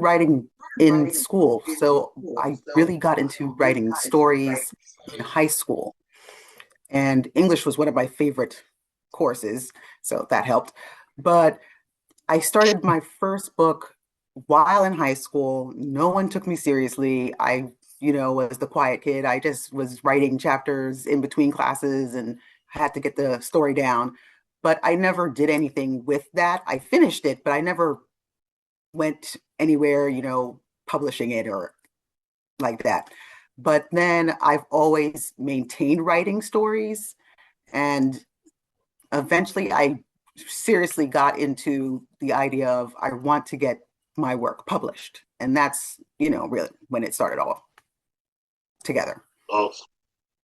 writing in school. So I really got into writing stories in high school, and English was one of my favorite courses, so that helped. But I started my first book while in high school. No one took me seriously. I was the quiet kid. I just was writing chapters in between classes and had to get the story down. But I never did anything with that. I finished it, but I never went anywhere, publishing it or like that. But then I've always maintained writing stories, and eventually I seriously got into the idea of I want to get my work published. And that's, really when it started all together. Awesome,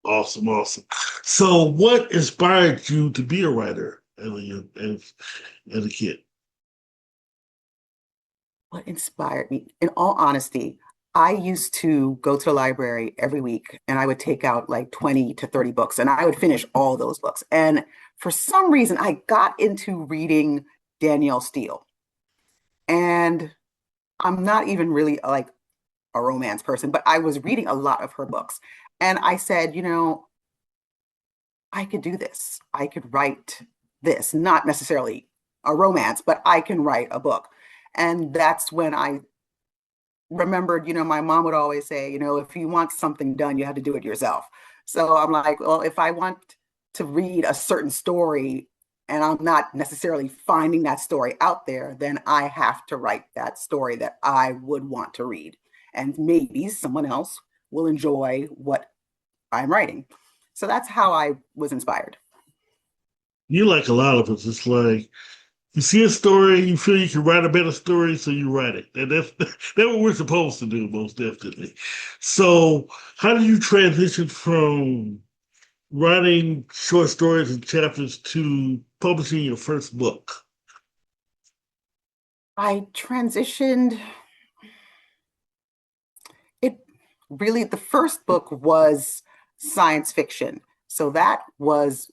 awesome, awesome. So, what inspired you to be a writer as a kid? What inspired me? In all honesty, I used to go to the library every week and I would take out like 20 to 30 books and I would finish all those books. And for some reason, I got into reading Danielle Steele. And I'm not even really like a romance person, but I was reading a lot of her books. And I said, I could do this. I could write this, not necessarily a romance, but I can write a book. And that's when I remembered, my mom would always say, if you want something done, you have to do it yourself. So I'm like, well, if I want to read a certain story and I'm not necessarily finding that story out there, then I have to write that story that I would want to read. And maybe someone else will enjoy what I'm writing. So that's how I was inspired. You like a lot of us. It's like you see a story, you feel you can write a better story, so you write it. And that's what we're supposed to do, most definitely. So, how do you transition from writing short stories and chapters to publishing your first book? I transitioned, it really, the first book was science fiction. So that was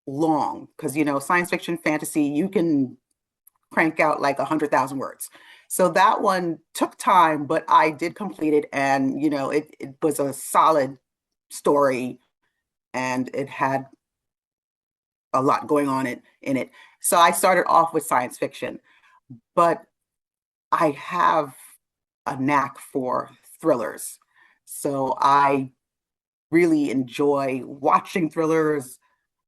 long because, science fiction, fantasy, you can crank out like 100,000 words. So that one took time, but I did complete it. And, it was a solid story and it had a lot going on in it. So I started off with science fiction, but I have a knack for thrillers. So I really enjoy watching thrillers.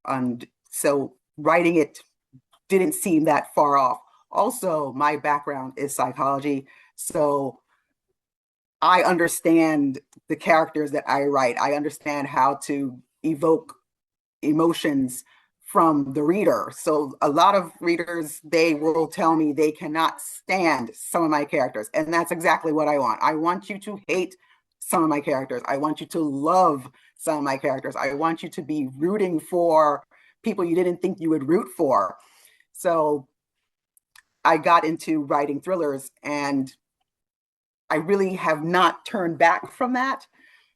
And so writing it didn't seem that far off. Also, my background is psychology. So I understand the characters that I write. I understand how to evoke emotions from the reader. So a lot of readers, they will tell me they cannot stand some of my characters. And that's exactly what I want. I want you to hate some of my characters. I want you to love some of my characters. I want you to be rooting for people you didn't think you would root for. So I got into writing thrillers and I really have not turned back from that.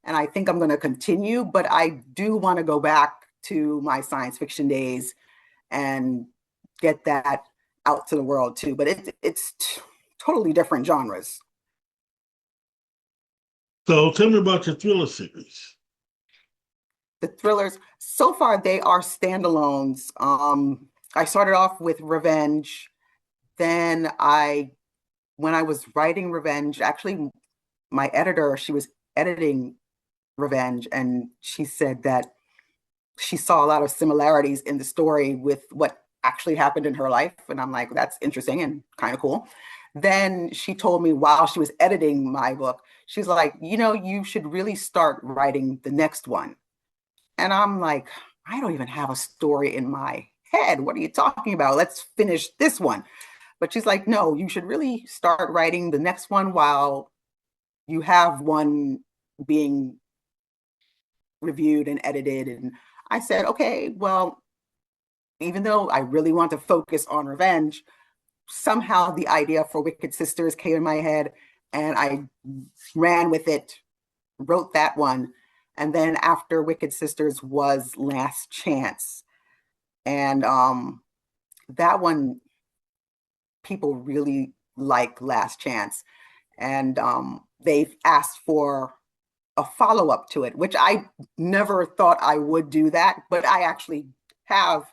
And I think I'm going to continue, but I do want to go back to my science fiction days and get that out to the world too. But totally different genres. So, tell me about your thriller series. The thrillers, so far, they are standalones. I started off with Revenge. Then when I was writing Revenge, actually, my editor, she was editing Revenge, and she said that she saw a lot of similarities in the story with what actually happened in her life. And I'm like, that's interesting and kind of cool. Then she told me while she was editing my book, she's like, you should really start writing the next one. And I'm like, I don't even have a story in my head. What are you talking about? Let's finish this one. But she's like, no, you should really start writing the next one while you have one being reviewed and edited. And I said, okay, well, even though I really want to focus on Revenge, somehow the idea for Wicked Sisters came in my head and I ran with it, wrote that one. And then after Wicked Sisters was Last Chance. And that one, people really like Last Chance. and they've asked for a follow-up to it, which I never thought I would do that, but I actually have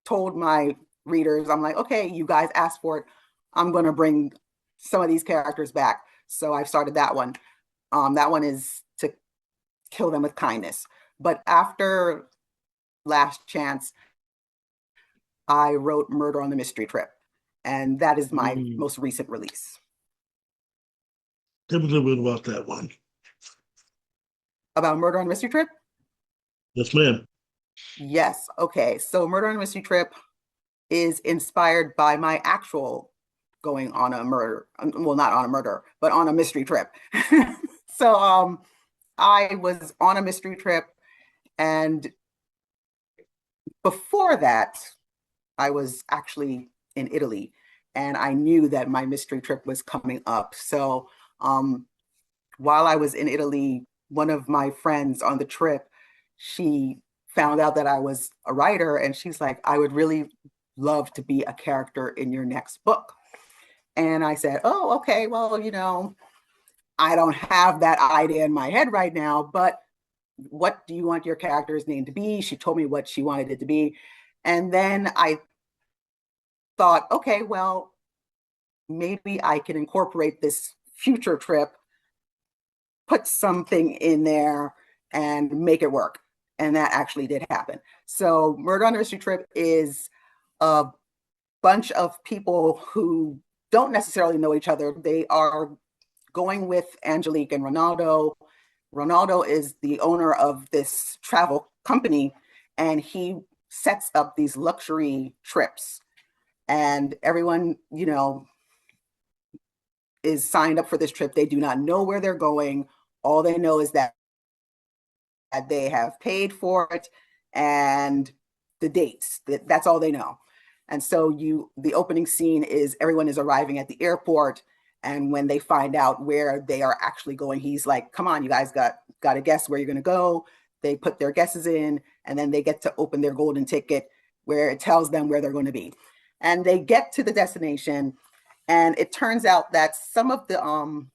told my readers, I'm like, okay, you guys asked for it. I'm going to bring some of these characters back. So I've started that one. That one is to kill them with kindness. But after Last Chance, I wrote Murder on the Mystery Trip, and that is my most recent release. Tell me a little bit about that one. About Murder on the Mystery Trip? Yes, ma'am. Yes. Okay. So Murder on the Mystery Trip is inspired by my actual going on a murder, well, not on a murder, but on a mystery trip. So I was on a mystery trip, and before that, I was actually in Italy, and I knew that my mystery trip was coming up. So while I was in Italy, one of my friends on the trip, she found out that I was a writer, and she's like, I would really love to be a character in your next book. And I said, oh, okay, well, I don't have that idea in my head right now, but what do you want your character's name to be? She told me what she wanted it to be. And then I thought, okay, well, maybe I can incorporate this future trip, put something in there, and make it work. And that actually did happen. So Murder on the Mystery Trip is a bunch of people who don't necessarily know each other. They are going with Angelique and Ronaldo. Ronaldo is the owner of this travel company, and he sets up these luxury trips. And everyone, is signed up for this trip. They do not know where they're going. All they know is that they have paid for it and the dates. That's all they know. And so the opening scene is everyone is arriving at the airport, and when they find out where they are actually going, he's like, come on, you guys got to guess where you're going to go. They put their guesses in, and then they get to open their golden ticket where it tells them where they're going to be. And they get to the destination, and it turns out that some of the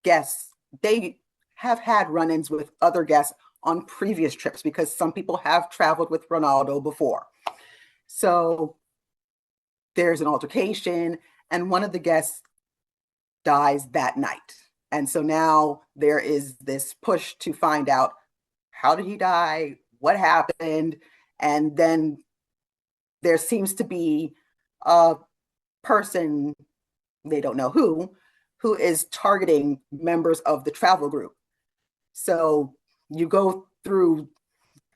guests, they have had run-ins with other guests on previous trips because some people have traveled with Ronaldo before. So there's an altercation, and one of the guests dies that night. And so now there is this push to find out, how did he die? What happened? And then there seems to be a person, they don't know who is targeting members of the travel group. So you go through,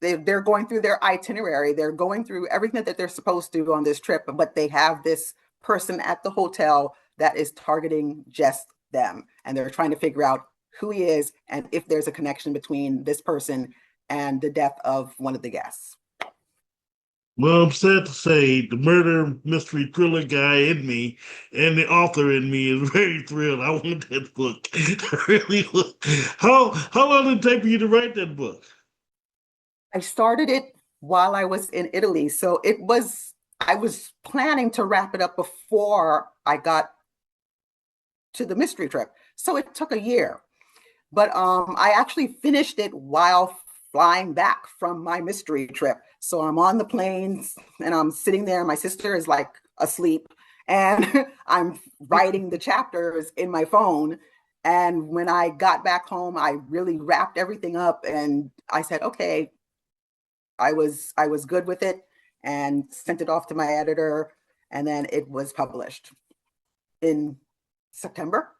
they're going through their itinerary, they're going through everything that they're supposed to on this trip, but they have this person at the hotel that is targeting just them. And they're trying to figure out who he is and if there's a connection between this person and the death of one of the guests. Well, I'm sad to say the murder mystery thriller guy in me and the author in me is very thrilled. I want that book. I really would. How long did it take for you to write that book? I started it while I was in Italy. So I was planning to wrap it up before I got to the mystery trip. So it took a year. But I actually finished it while flying back from my mystery trip. So I'm on the planes and I'm sitting there. My sister is like asleep, and I'm writing the chapters in my phone. And when I got back home, I really wrapped everything up, and I said, okay, I was good with it, and sent it off to my editor, and then it was published in September.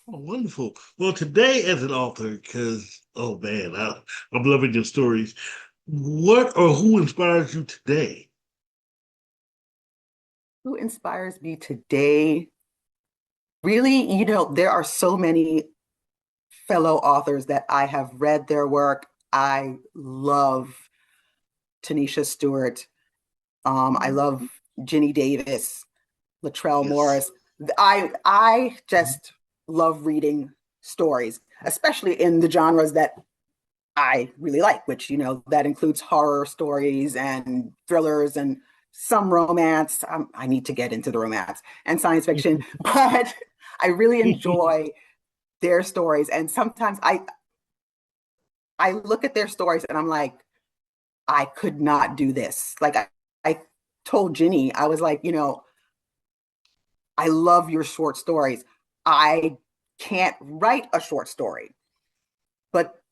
Oh, wonderful. Well, today as an author, because, oh man, I'm loving your stories. What or who inspires you today? Who inspires me today? Really, there are so many fellow authors that I have read their work. I love Tanisha Stewart. I love Ginny Davis, Latrell Yes. Morris. I just love reading stories, especially in the genres that I really like, which, that includes horror stories and thrillers and some romance. I need to get into the romance and science fiction, but I really enjoy their stories. And sometimes I look at their stories and I'm like, I could not do this. Like I told Ginny, I was like, I love your short stories. I can't write a short story, but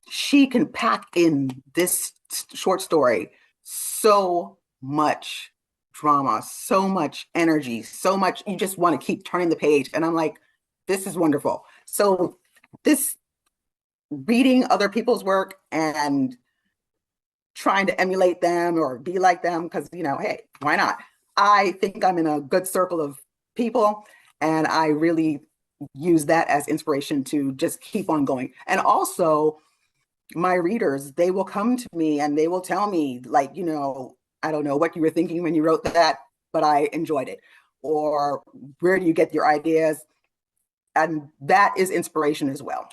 she can pack in this short story so much drama, so much energy, so much you just want to keep turning the page. And I'm like, this is wonderful. So this reading other people's work and trying to emulate them or be like them, because hey, why not? I think I'm in a good circle of people, and I really use that as inspiration to just keep on going. And also my readers, they will come to me and they will tell me, like, I don't know what you were thinking when you wrote that, but I enjoyed it. Or where do you get your ideas? And that is inspiration as well.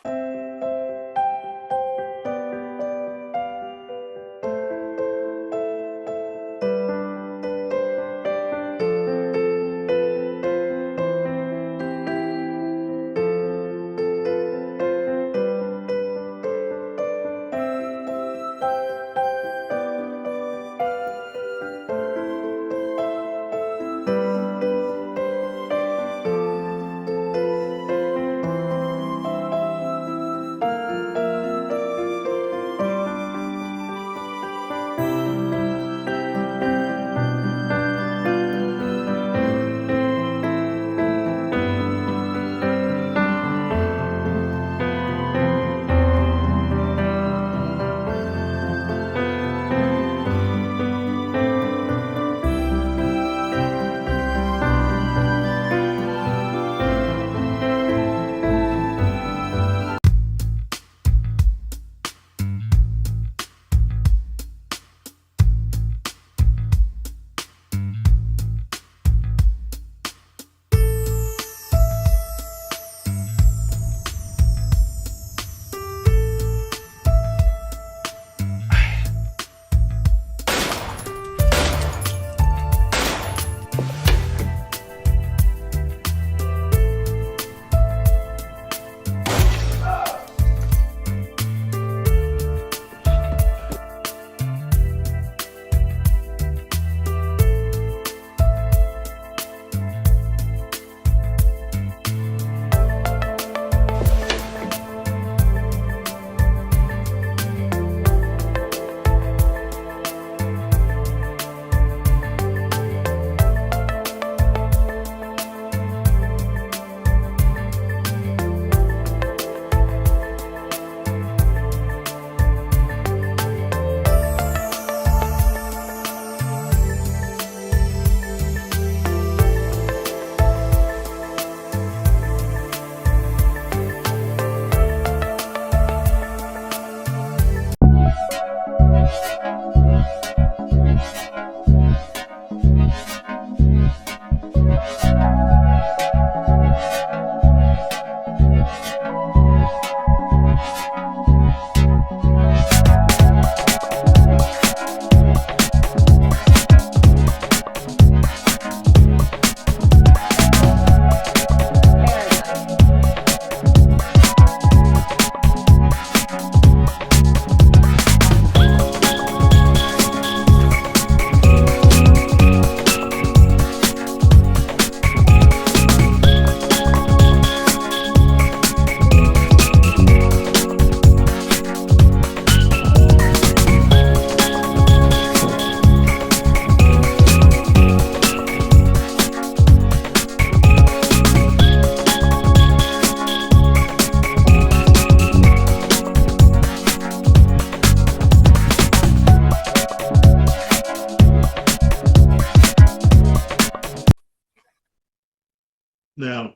Now,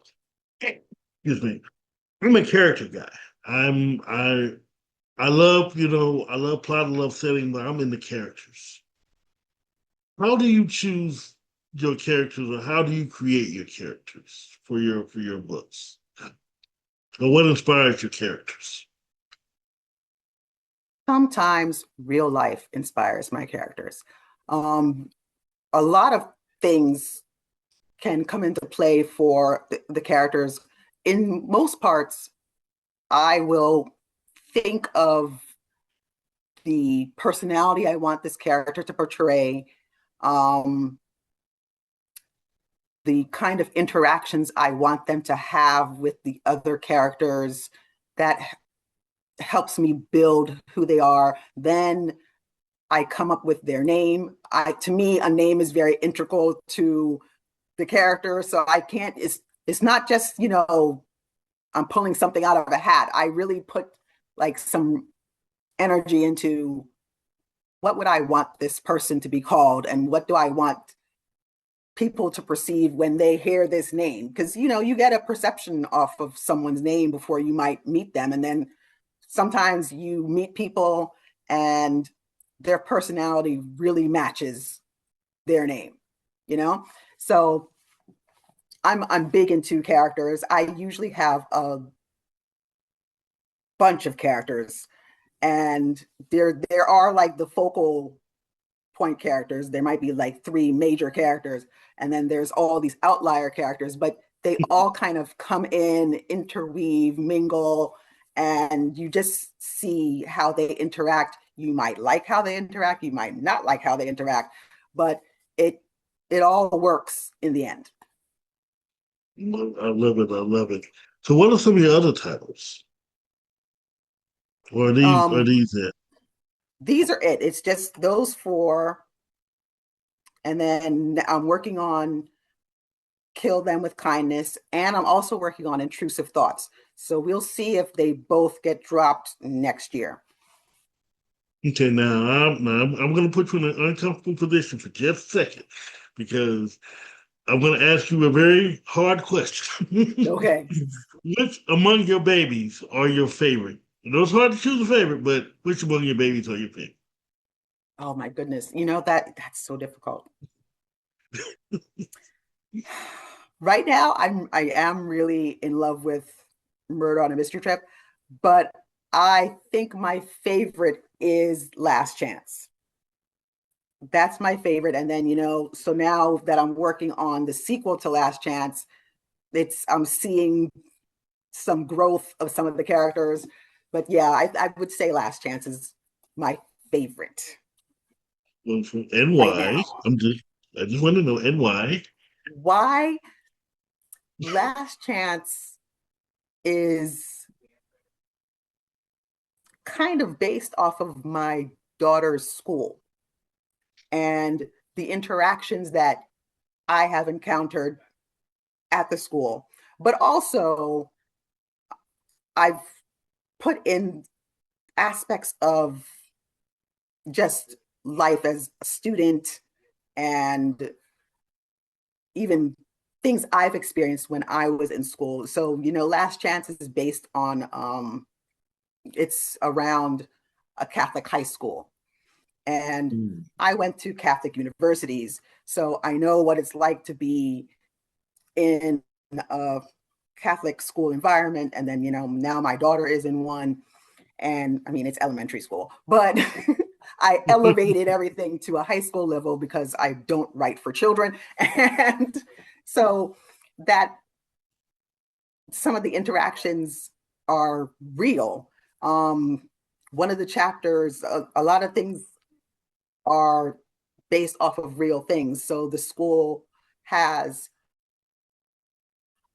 excuse me, I'm a character guy. I love, I love plot, I love setting, but I'm into characters. How do you choose your characters, or how do you create your characters for your books? Or what inspires your characters? Sometimes real life inspires my characters. Um, a lot of things can come into play for the characters. In most parts, I will think of the personality I want this character to portray, um, the kind of interactions I want them to have with the other characters that helps me build who they are. Then I come up with their name. To me, a name is very integral to the character. So I can't, it's not just, I'm pulling something out of a hat. I really put like some energy into what would I want this person to be called and what do I want people to perceive when they hear this name, because you get a perception off of someone's name before you might meet them, and then sometimes you meet people and their personality really matches their name, so I'm big into characters. I usually have a bunch of characters, and there are like the focal point characters. There might be like three major characters, and then there's all these outlier characters, but they all kind of come in, interweave, mingle, and you just see how they interact. You might like how they interact, you might not like how they interact, but it all works in the end. I love it. I love it. So, what are some of your other titles? Or are Um, these it? these are it. It's just those four, and then I'm working on Kill Them with Kindness, and I'm also working on Intrusive Thoughts. So we'll see if they both get dropped next year. Okay, now I'm going to put you in an uncomfortable position for just a second because I'm going to ask you a very hard question. Okay. Which among your babies are your favorite? I know it's hard to choose a favorite, but which among your babies are your favorite? Oh my goodness. That's so difficult. Right now, I am really in love with Murder on a Mystery Trip, but I think my favorite is Last Chance. That's my favorite. And then, so now that I'm working on the sequel to Last Chance, I'm seeing some growth of some of the characters. But yeah, I would say Last Chance is my favorite And right why? now. I just want to know and why. Why Last Chance is kind of based off of my daughter's school and the interactions that I have encountered at the school. But also, I've put in aspects of just life as a student and even things I've experienced when I was in school. So, Last Chance is based on, it's around a Catholic high school. And Mm. I went to Catholic universities. So I know what it's like to be in a Catholic school environment. And then, now my daughter is in one. And I mean, it's elementary school, but I elevated everything to a high school level because I don't write for children. And so that some of the interactions are real. One of the chapters, a lot of things are based off of real things. So the school has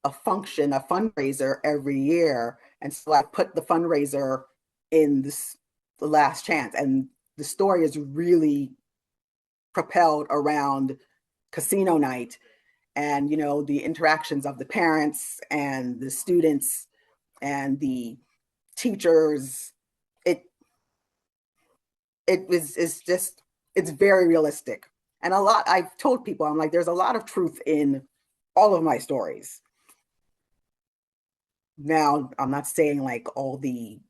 a function, a fundraiser every year. And so I put the fundraiser in the Last Chance. And the story is really propelled around casino night and, the interactions of the parents and the students and the teachers. It it's just, it's very realistic. And I've told people, I'm like, there's a lot of truth in all of my stories. Now, I'm not saying like all the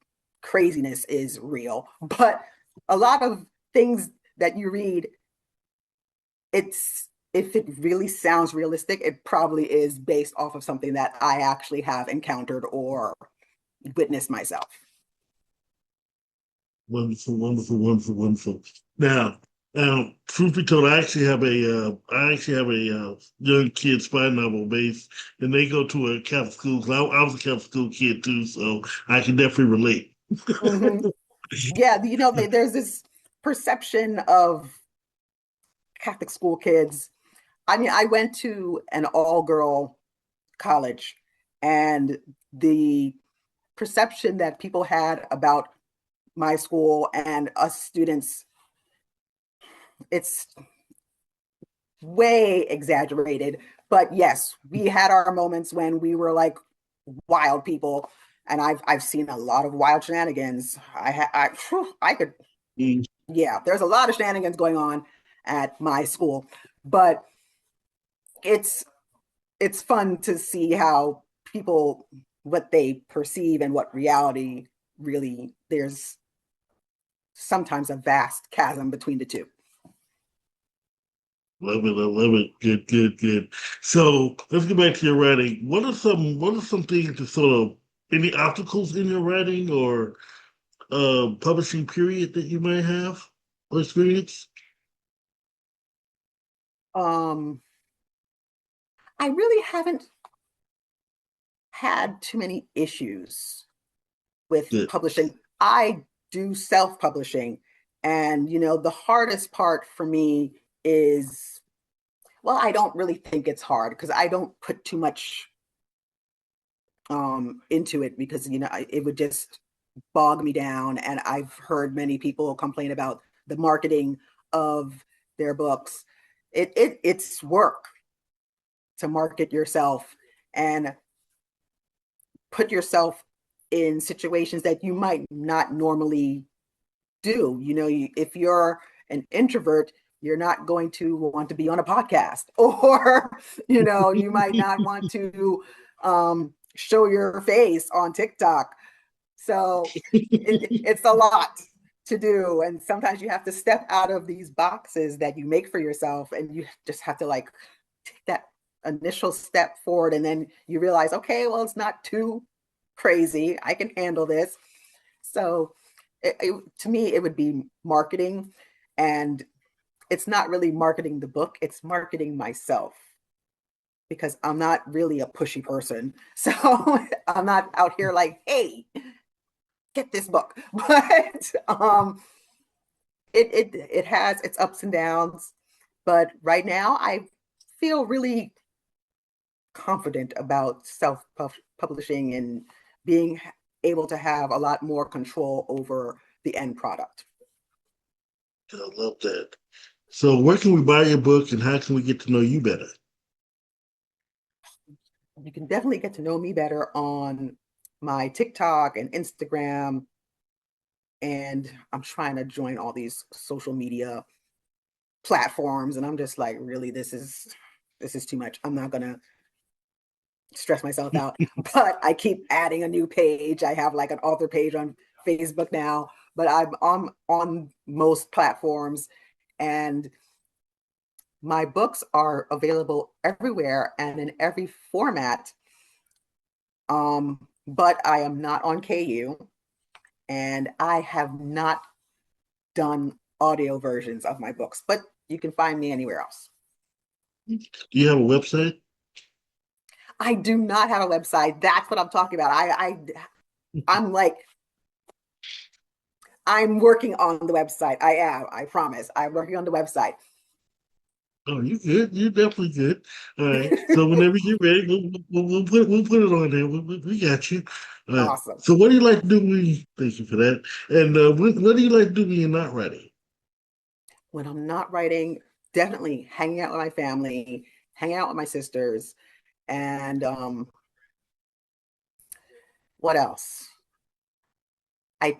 craziness is real, but a lot of things that you read, if it really sounds realistic, it probably is based off of something that I actually have encountered or witnessed myself. Wonderful, wonderful, wonderful, wonderful. Now, Truth be told, I actually have a young kid spy novel base, and they go to a Catholic school. So I was a Catholic school kid too, so I can definitely relate. Hmm. Yeah, there's this perception of Catholic school kids. I mean, I went to an all-girl college, and the perception that people had about my school and us students, it's way exaggerated. But yes, we had our moments when we were like wild people, and I've seen a lot of wild shenanigans. I could, Mm. yeah, there's a lot of shenanigans going on at my school, but it's it's fun to see how people, what they perceive and what reality really, there's sometimes a vast chasm between the two. Love it, I love it. Good, good, good. So let's get back to your writing. What are some things that sort of any obstacles in your writing or publishing period that you might have or experience? um I really haven't had too many issues with Good. publishing. I do self-publishing, and the hardest part for me is, well, I don't really think it's hard because I don't put too much into it, because it would just bog me down. And I've heard many people complain about the marketing of their books. It's work to market yourself and put yourself in situations that you might not normally do. If you're an introvert, you're not going to want to be on a podcast, or you might not want to show your face on TikTok. So it's a lot to do, and sometimes you have to step out of these boxes that you make for yourself, and you just have to like take that initial step forward, and then you realize, okay, well, it's not too crazy, I can handle this. So to me, it would be marketing, and it's not really marketing the book, it's marketing myself, because I'm not really a pushy person. So I'm not out here like, hey, get this book. But it has its ups and downs. But right now, I feel really confident about self publishing and being able to have a lot more control over the end product. I love that. So where can we buy your book and how can we get to know you better? You can definitely get to know me better on my TikTok and Instagram. And I'm trying to join all these social media platforms. And I'm just like, really, this is too much. I'm not gonna stress myself out. But I keep adding a new page. I have like an author page on Facebook now, but I'm on most platforms, and my books are available everywhere and in every format. But I am not on KU, and I have not done audio versions of my books, but you can find me anywhere else. Do you have a website? I do not have a website. That's what I'm talking about. I'm like, I'm working on the website. I am. I promise. I'm working on the website. Oh, you good. You're definitely good. All right. So whenever you're ready, we'll put it on there. We got you. All right. Awesome. So what do you like to do when you, thank you for that. And what do you like to do when you're not ready? When I'm not writing, definitely hanging out with my family, hanging out with my sisters, and what else? I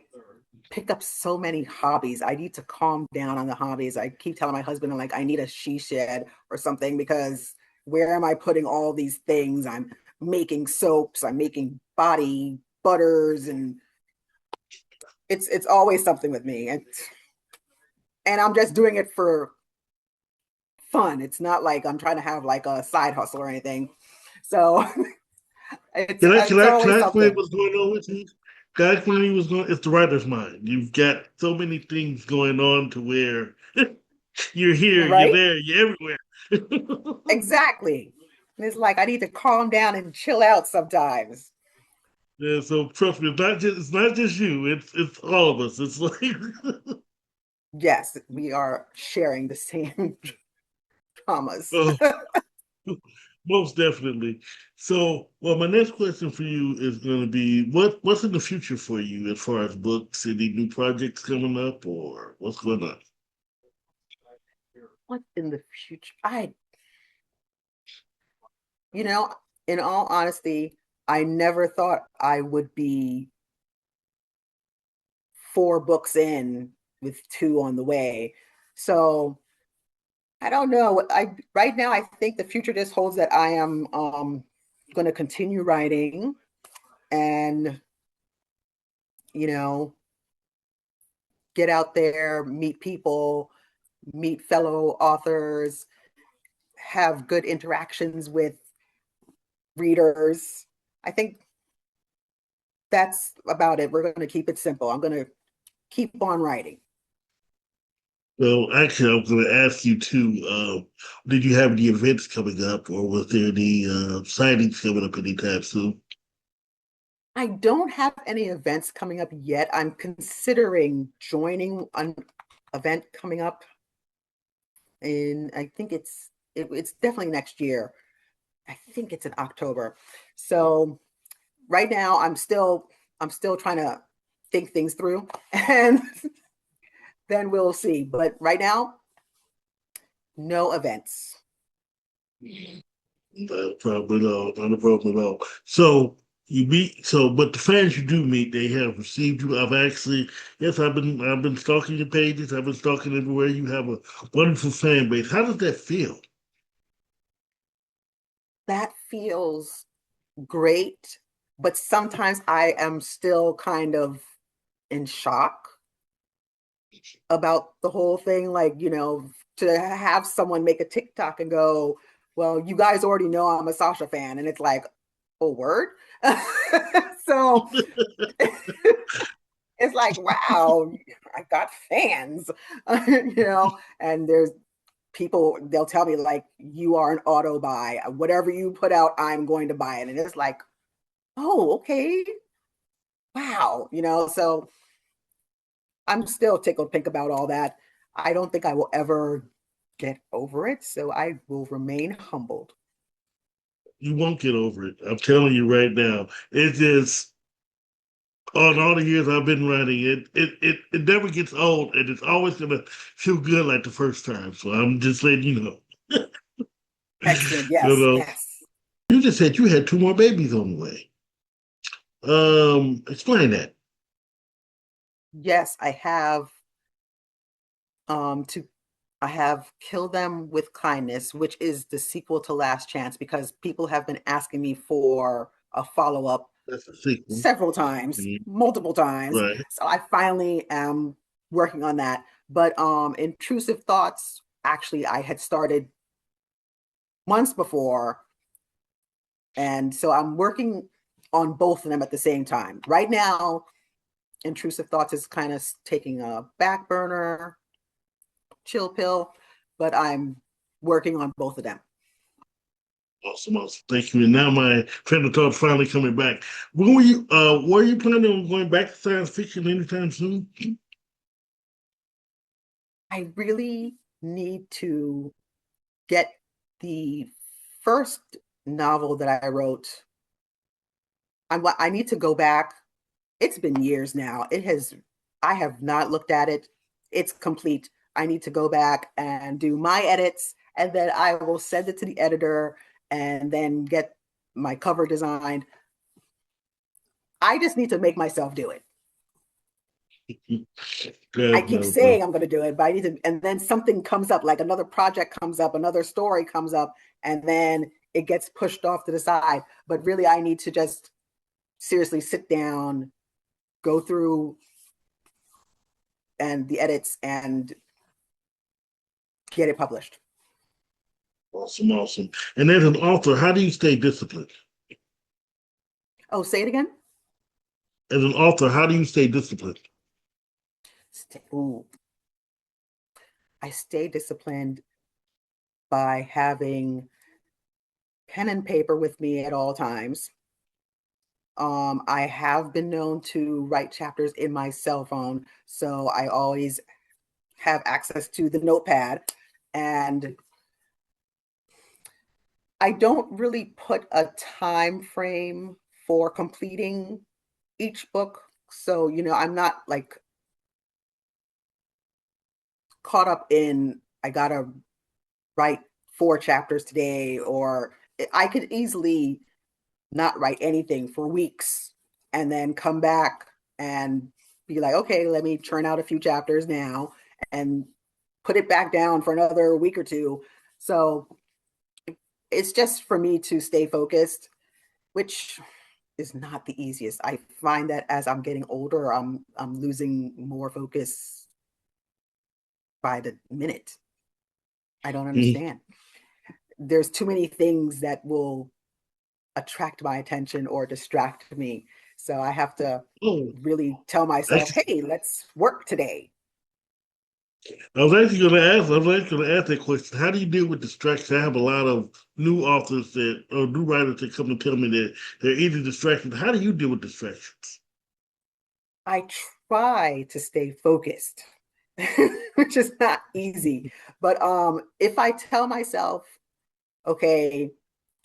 pick up so many hobbies. I need to calm down on the hobbies. I keep telling my husband, I'm like, I need a she shed or something, because where am I putting all these things? I'm making soaps, I'm making body butters, and it's always something with me. And I'm just doing it for fun. It's not like I'm trying to have like a side hustle or anything. So it's it's Can always I explain something. what's going on with you? Can I explain what's going? It's the writer's mind. You've got so many things going on to where You're here, you're right? there, you're everywhere. Exactly. And it's like I need to calm down and chill out sometimes. Yeah, so trust me, it's not just you, it's all of us. It's like Yes, we are sharing the same traumas. oh, most definitely. So, well, my next question for you is going to be what's in the future for you as far as books, any new projects coming up, or what's going on? What in the future? You know, in all honesty, I never thought I would be 4 books in with 2 on the way. So I don't know. I right now I think the future just holds that I am going to continue writing and you know get out there, meet people, meet fellow authors, have good interactions with readers. I think that's about it. We're going to keep it simple. I'm going to keep on writing. Well, actually, I was going to ask you too. Did you have any events coming up, or was there any sightings coming up anytime soon? I don't have any events coming up yet. I'm considering joining an event coming up in, I think it's definitely next year. I think it's in October. So right now I'm still trying to think things through and then we'll see. But right now, no events. Not a problem at all. Not a problem at all. So you meet. So, but the fans you do meet, they have received you. Yes, I've been stalking your pages. I've been stalking everywhere. You have a wonderful fan base. How does that feel? That feels great, but sometimes I am still kind of in shock about the whole thing. Like, to have someone make a TikTok and go, well, you guys already know I'm a Sasha fan. And it's like, oh, word. So it's like, wow, I got fans, and there's people, they'll tell me, like, you are an auto buy. Whatever you put out, I'm going to buy it. And it's like, oh, okay. Wow. So I'm still tickled pink about all that. I don't think I will ever get over it. So I will remain humbled. You won't get over it. I'm telling you right now. It just on all the years I've been writing, it never gets old, and it's always gonna feel good like the first time. So I'm just letting you know. Excellent. You Yes. know, Yes. you just said you had 2 more babies on the way. Explain that. Yes, to I have Kill Them with Kindness, which is the sequel to Last Chance, because people have been asking me for a follow-up That's a sequel. several times, Mhm. multiple times. Right. So I finally am working on that. But Intrusive Thoughts, actually, I had started months before. And so I'm working on both of them at the same time. Right now, Intrusive Thoughts is kind of taking a back burner, chill pill, but I'm working on both of them. Awesome, awesome. Thank you. And now my train of thought finally coming back. Were you planning on going back to science fiction anytime soon? I really need to get the first novel that I wrote. I need to go back. It's been years now. I have not looked at it. It's complete. I need to go back and do my edits, and then I will send it to the editor and then get my cover designed. I just need to make myself do it. I Good, keep no, no. saying I'm going to do it, but I need to, and then something comes up, like another project comes up, another story comes up, and then it gets pushed off to the side. But really, I need to just seriously sit down, go through and the edits and get it published. Awesome, awesome. And as an author, how do you stay disciplined? Oh, say it again. As an author, how do you stay disciplined? Ooh. I stay disciplined by having pen and paper with me at all times. I have been known to write chapters in my cell phone, so I always have access to the notepad. And I don't really put a time frame for completing each book. So, I'm not like caught up in, I gotta write 4 chapters today, or I could easily not write anything for weeks and then come back and be like, okay, let me churn out a few chapters now and put it back down for another week or two. So it's just for me to stay focused, which is not the easiest. I find that as I'm getting older, I'm losing more focus by the minute. I don't Mhm. understand. There's too many things that will attract my attention or distract me. So I have to Oh, really tell myself, actually, hey, let's work today. I was actually going to ask that question. How do you deal with distractions? I have a lot of new authors that, or new writers that come and tell me that they're easy distractions. How do you deal with distractions? I try to stay focused, which is not easy. But if I tell myself, okay,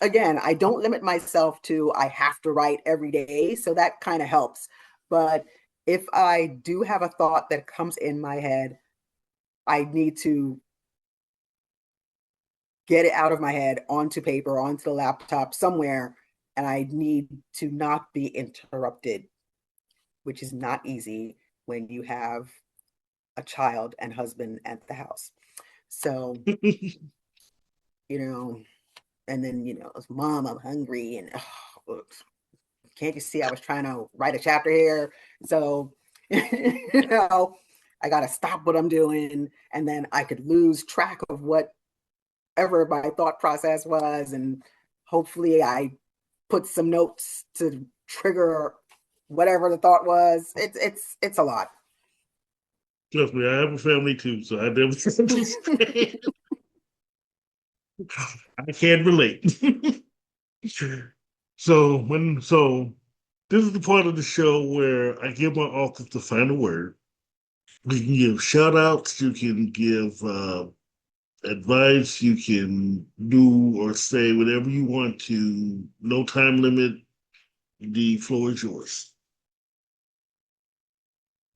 again, I don't limit myself to I have to write every day, so that kind of helps. But if I do have a thought that comes in my head, I need to get it out of my head onto paper, onto the laptop somewhere, and I need to not be interrupted, which is not easy when you have a child and husband at the house. So, you know, and then, mom, I'm hungry. And can't you see I was trying to write a chapter here? So, I got to stop what I'm doing. And then I could lose track of whatever my thought process was. And hopefully I put some notes to trigger whatever the thought was. It's a lot. Trust me, I have a family too, so I never understand. I can relate. So this is the part of the show where I give my authors the final word. You can give shout outs, you can give advice, you can do or say whatever you want to. No time limit. The floor is yours.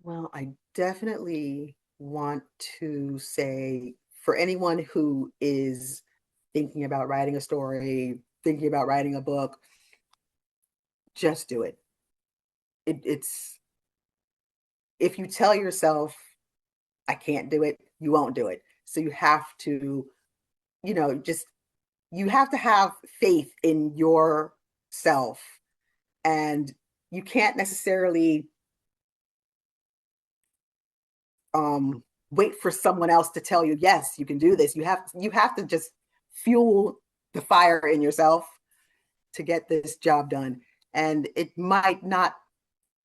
Well, I definitely want to say for anyone who is thinking about writing a story, thinking about writing a book, just do it. It's if you tell yourself, I can't do it, you won't do it. So you have to, just you have to have faith in yourself, and you can't necessarily wait for someone else to tell you, yes, you can do this. You have to just fuel the fire in yourself to get this job done. And it might not,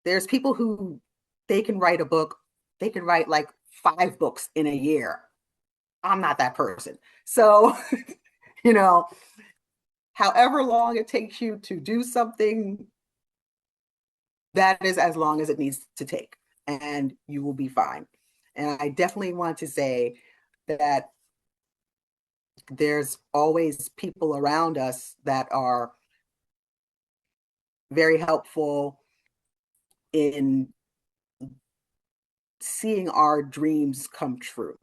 there's people who they can write a book, they can write like 5 books in a year. I'm not that person. So, you know, however long it takes you to do something, that is as long as it needs to take, and you will be fine. And I definitely want to say that there's always people around us that are very helpful in seeing our dreams come true.